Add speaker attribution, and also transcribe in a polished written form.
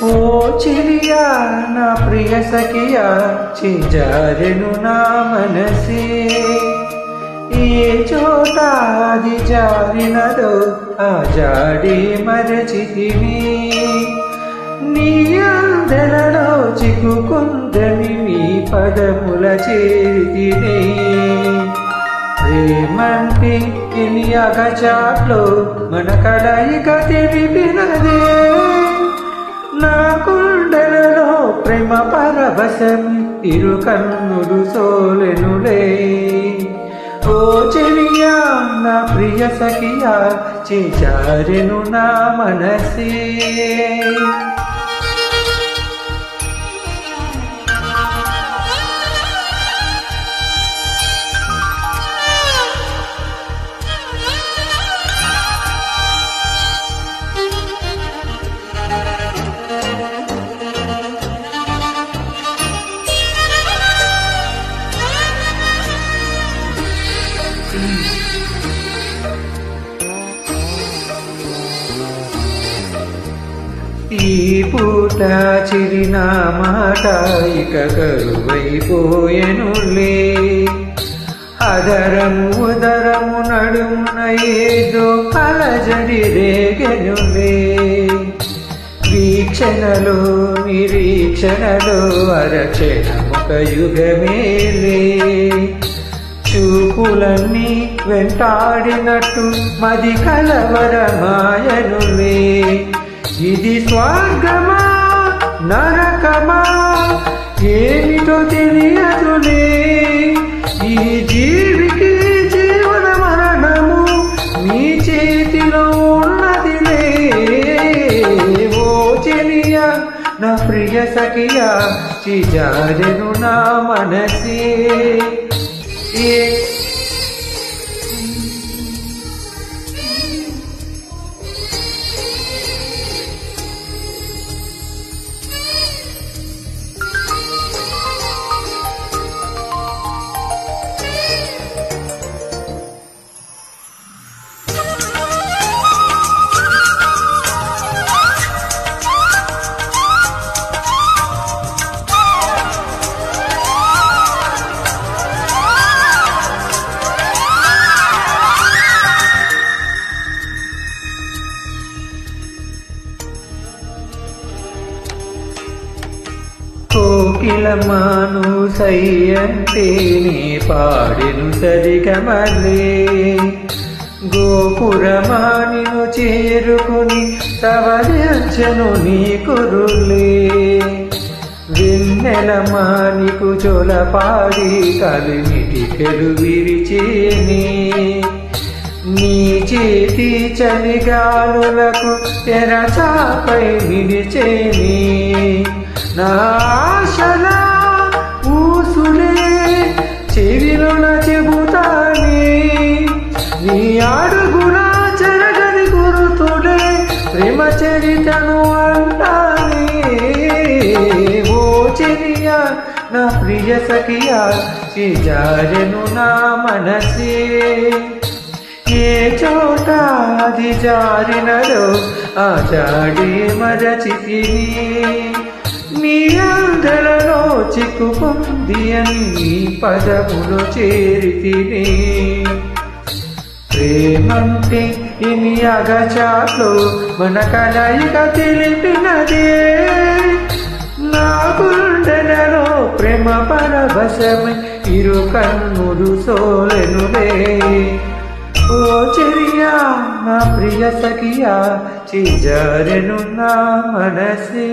Speaker 1: ఓ చిలియా నా ప్రియ సఖియా చిజారెను నా మనసే ఏ చోట అది జారినదో ఆ జాడి మరచితిని నీ అందెలలో చిక్కుకుందని నీ పదముల చేరితిని ప్రేమంటే ఎన్ని అగచాట్లో మన కలయిక తెలిపినదే నా కుండలలో ప్రేమ పరవశం ఇరు కన్నులు సోలెనులే ఓ చెలియా నా ప్రియ సఖియా చేజారెను నా మనసే ఈ పూట చిరిన మాట ఇక కరువైపోయెనులే అదరము ఉదరము నడుమున ఏదో అలజడి రేగెనులే వీక్షణలో నిరీక్షణలో అరక్షణముక యుగమేలే చూపులన్నీ వెంటాడినట్టు మది కలవరమాయనులే ఇది స్వర్గమా నరకమా ఏమిటో తెలియదులే ఈ జీవికి జీవన మరణము నీ చేతిలో ఉన్నదిలే ఓ చెలియా నా ప్రియ సఖియా చిజారెను నా మనసే కోకిలమాను సయ్యంటేనే పాడెను సరిగమలే గోపురమానిను చేరుకుని సవరించెను నీ కురులే వెన్నెలమానికు జొలపాడి కలిమిటికెలు విరిచేనే నీ చేతి చలిగాలులకు తెరచాపై నిలిచేనే నా ఆశల ఊసులే చెవిలోన చెబుతానే నీ అడుగున చెరగని గురుతులే ప్రేమ చరితను అంటానే ఓ చెలియా నా ప్రియ సఖియా చిజారెను నా మనసే ఏ చోట అది జారినదో ఆ జాడి మరచితిని నీ అందెలలో చిక్కుకుంది అని పదములు చేరితిని ప్రేమంటే ఇని అగచాట్లు మన కలయిక తెలిపినదే నా గుండెలలో ప్రేమ పరవశమై ఇరు కన్నులు సోలెనులే ఓ చెలియా నా ప్రియ సఖియా చేజారెను నా మనసే